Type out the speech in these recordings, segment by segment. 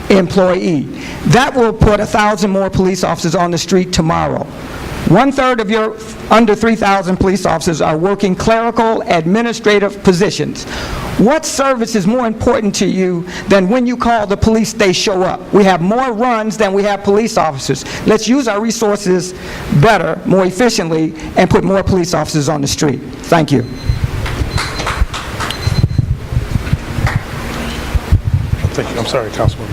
employee. That will put 1,000 more police officers on the street tomorrow. 1/3 of your under 3,000 police officers are working clerical, administrative positions. What service is more important to you than when you call the police, they show up? We have more runs than we have police officers. Let's use our resources better, more efficiently, and put more police officers on the street. Thank you. Thank you. I'm sorry, Councilman.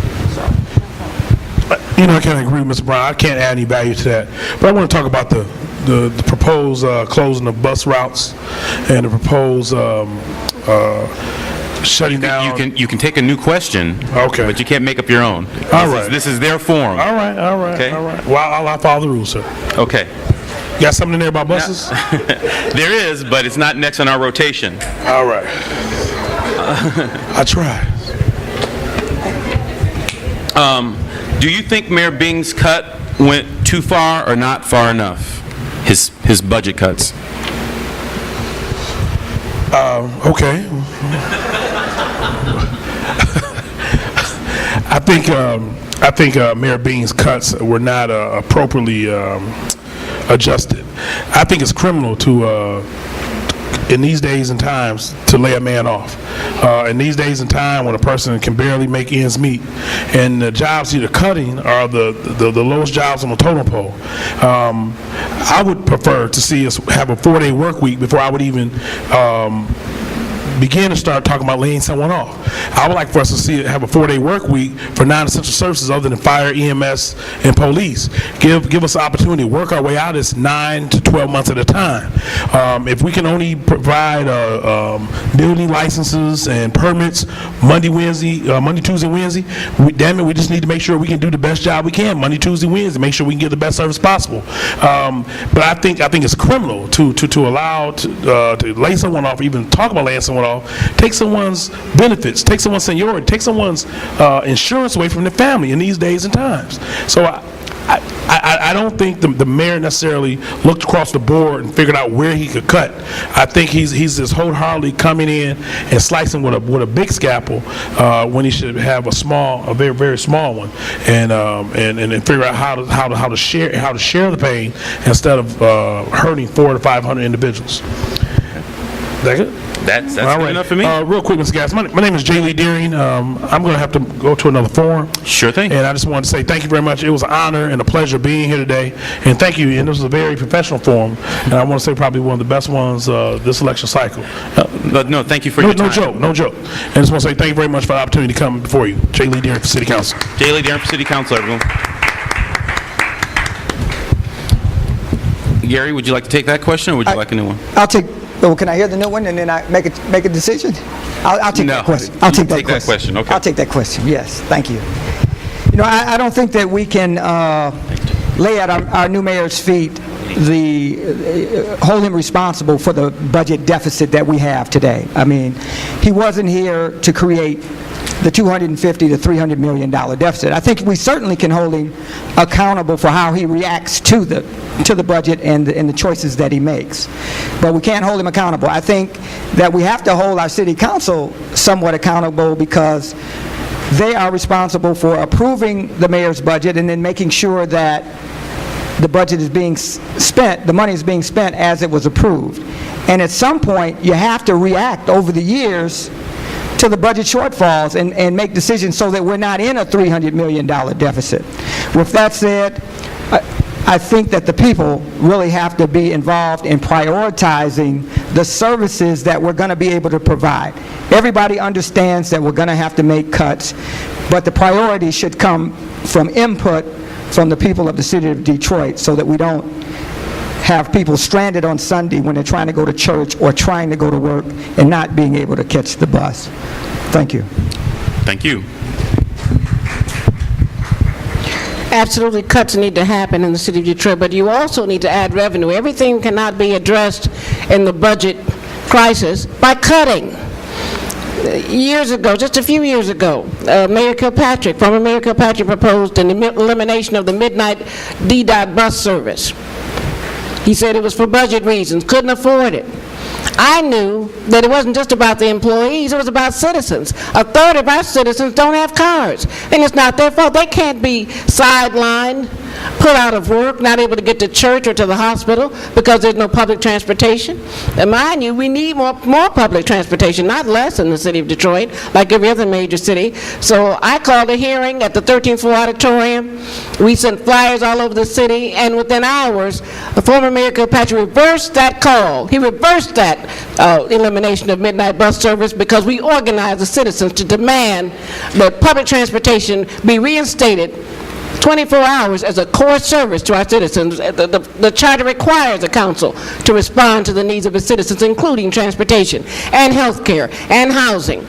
You know, I can't agree with Mr. Brown. I can't add any value to that. But I want to talk about the proposed closing of bus routes and the proposed shutting down. You can take a new question, okay, but you can't make up your own. This is their forum. All right. Okay? All right. Well, I'll follow the rules, sir. Okay. You got something in there about buses? There is, but it's not next on our rotation. All right. I tried. Do you think Mayor Bing's cut went too far or not far enough? His budget cuts. Okay. I think Mayor Bing's cuts were not appropriately adjusted. I think it's criminal to in these days and times to lay a man off. In these days and time when a person can barely make ends meet, and the jobs you're cutting are the lowest jobs on the totem pole. I would prefer to see us have a 4-day work week before I would even begin to start talking about laying someone off. I would like for us to have a 4-day work week for non-essential services other than fire, EMS, and police. Give us the opportunity to work our way out of this 9 to 12 months at a time. If we can only provide building licenses and permits Monday, Tuesday, Wednesday, we just need to make sure we can do the best job we can Monday, Tuesday, Wednesday, make sure we can get the best service possible. But I think it's criminal to allow to lay someone off, or even talk about laying someone off, take someone's benefits, take someone's seniority, take someone's insurance away from their family in these days and times. So I don't think the mayor necessarily looked across the board and figured out where he could cut. I think he's just wholeheartedly coming in and slicing with a big scalpel when he should have a very, very small one, and figure out how to share the pain instead of hurting 400 to 500 individuals. Is that good? That's good enough for me. Real quick, Mr. Gass, my name is J. Lee Deering. I'm going to have to go to another forum. Sure thing. And I just wanted to say thank you very much. It was an honor and a pleasure being here today. And thank you. And this was a very professional forum. And I want to say probably one of the best ones this election cycle. No, thank you for your time. No joke. And I just want to say thank you very much for the opportunity to come before you. J. Lee Deering for City Council. J. Lee Deering for City Council, everyone. Gary, would you like to take that question, or would you like a new one? I'll take. Well, can I hear the new one and then I make a decision? I'll take that question. I'll take that question. Okay. I'll take that question. Yes, thank you. You know, I don't think that we can lay at our new mayor's feet hold him responsible for the budget deficit that we have today. I mean, he wasn't here to create the $250 to $300 million deficit. I think we certainly can hold him accountable for how he reacts to the budget and the choices that he makes. But we can't hold him accountable. I think that we have to hold our city council somewhat accountable because they are responsible for approving the mayor's budget and then making sure that the budget is being spent, the money is being spent as it was approved. And at some point, you have to react over the years to the budget shortfalls and make decisions so that we're not in a $300 million deficit. With that said, I think that the people really have to be involved in prioritizing the services that we're going to be able to provide. Everybody understands that we're going to have to make cuts, but the priority should come from input from the people of the city of Detroit so that we don't have people stranded on Sunday when they're trying to go to church or trying to go to work and not being able to catch the bus. Thank you. Thank you. Absolutely, cuts need to happen in the city of Detroit, but you also need to add revenue. Everything cannot be addressed in the budget crisis by cutting. Years ago, just a few years ago, former Mayor Kilpatrick proposed an elimination of the midnight DDOT bus service. He said it was for budget reasons, couldn't afford it. I knew that it wasn't just about the employees, it was about citizens. A third of our citizens don't have cars, and it's not their fault. They can't be sidelined, put out of work, not able to get to church or to the hospital because there's no public transportation. And mind you, we need more public transportation, not less in the city of Detroit, like every other major city. So I called a hearing at the 13th floor auditorium. We sent flyers all over the city, and within hours, the former Mayor Kilpatrick reversed that call. He reversed that elimination of midnight bus service because we organized the citizens to demand that public transportation be reinstated 24 hours as a core service to our citizens. The charter requires the council to respond to the needs of its citizens, including transportation and health care and housing.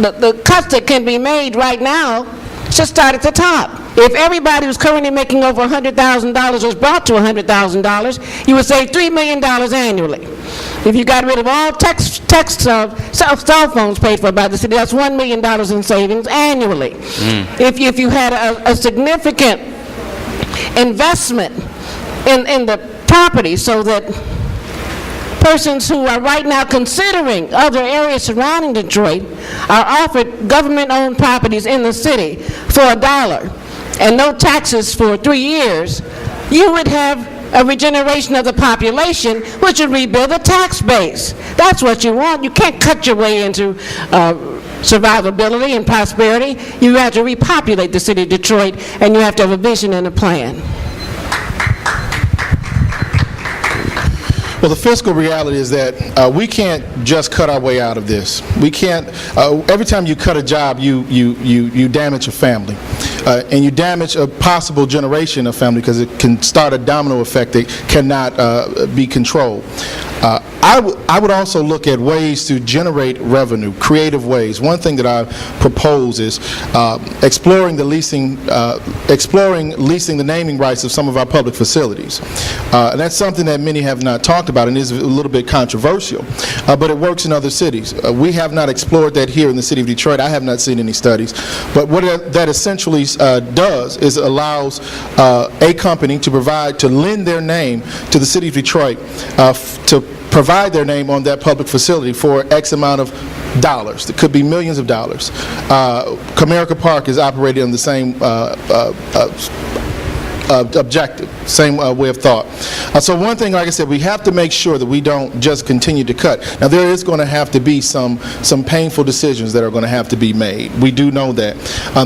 The cuts that can be made right now should start at the top. If everybody who's currently making over $100,000 was brought to $100,000, you would save $3 million annually. If you got rid of all cell phones paid for by the city, that's $1 million in savings annually. If you had a significant investment in the property so that persons who are right now considering other areas surrounding Detroit are offered government-owned properties in the city for $1 and no taxes for 3 years, you would have a regeneration of the population, which would rebuild the tax base. That's what you want. You can't cut your way into survivability and prosperity. You have to repopulate the city of Detroit, and you have to have a vision and a plan. Well, the fiscal reality is that we can't just cut our way out of this. We can't. Every time you cut a job, you damage a family, and you damage a possible generation of family because it can start a domino effect that cannot be controlled. I would also look at ways to generate revenue, creative ways. One thing that I propose is exploring leasing the naming rights of some of our public facilities. And that's something that many have not talked about and is a little bit controversial, but it works in other cities. We have not explored that here in the city of Detroit. I have not seen any studies. But what that essentially does is allows a company to lend their name to the city of Detroit to provide their name on that public facility for X amount of dollars. It could be millions of dollars. Comerica Park is operated on the same objective, same way of thought. So one thing, like I said, we have to make sure that we don't just continue to cut. Now, there is going to have to be some painful decisions that are going to have to be made. We do know that.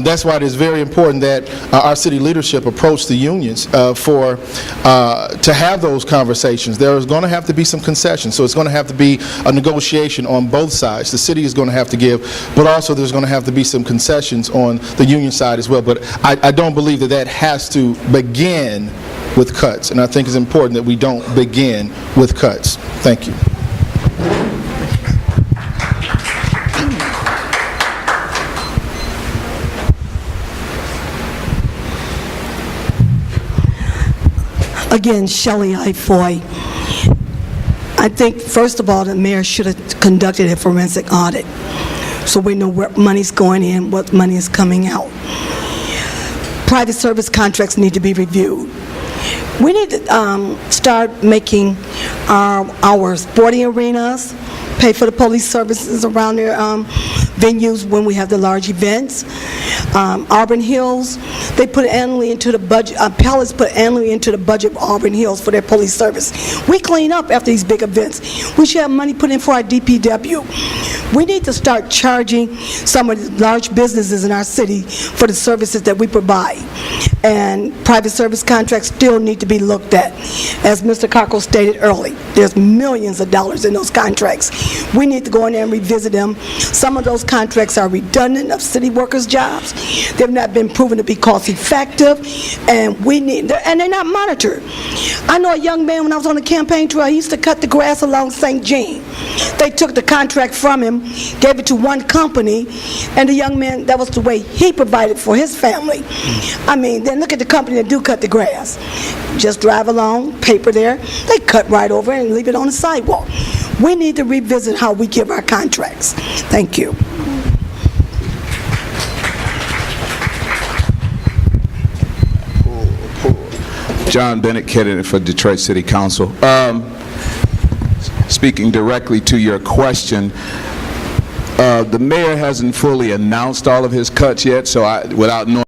That's why it is very important that our city leadership approach the unions to have those conversations. There is going to have to be some concessions, so it's going to have to be a negotiation on both sides. The city is going to have to give, but also there's going to have to be some concessions on the union side as well. But I don't believe that has to begin with cuts, and I think it's important that we don't begin with cuts. Thank you. Again, Shelley Ifoy. I think, first of all, the mayor should have conducted a forensic audit so we know where money's going in, what money is coming out. Private service contracts need to be reviewed. We need to start making our sporting arenas pay for the police services around their venues when we have the large events. Auburn Hills, they put annually into the budget, Palace put annually into the budget of Auburn Hills for their police service. We clean up after these big events. We should have money put in for our DPW. We need to start charging some of the large businesses in our city for the services that we provide. And private service contracts still need to be looked at. As Mr. Cockle stated earlier, there's millions of dollars in those contracts. We need to go in there and revisit them. Some of those contracts are redundant of city workers' jobs. They've not been proven to be cost-effective, and they're not monitored. I know a young man when I was on the campaign trail, he used to cut the grass along St. Jean. They took the contract from him, gave it to one company, and the young man, that was the way he provided for his family. I mean, then look at the company that do cut the grass. Just drive along, paper there, they cut right over and leave it on the sidewalk. We need to revisit how we give our contracts. Thank you. John Bennett, candidate for Detroit City Council. speaking directly to your question, the mayor hasn't fully announced all of his cuts yet, so without knowing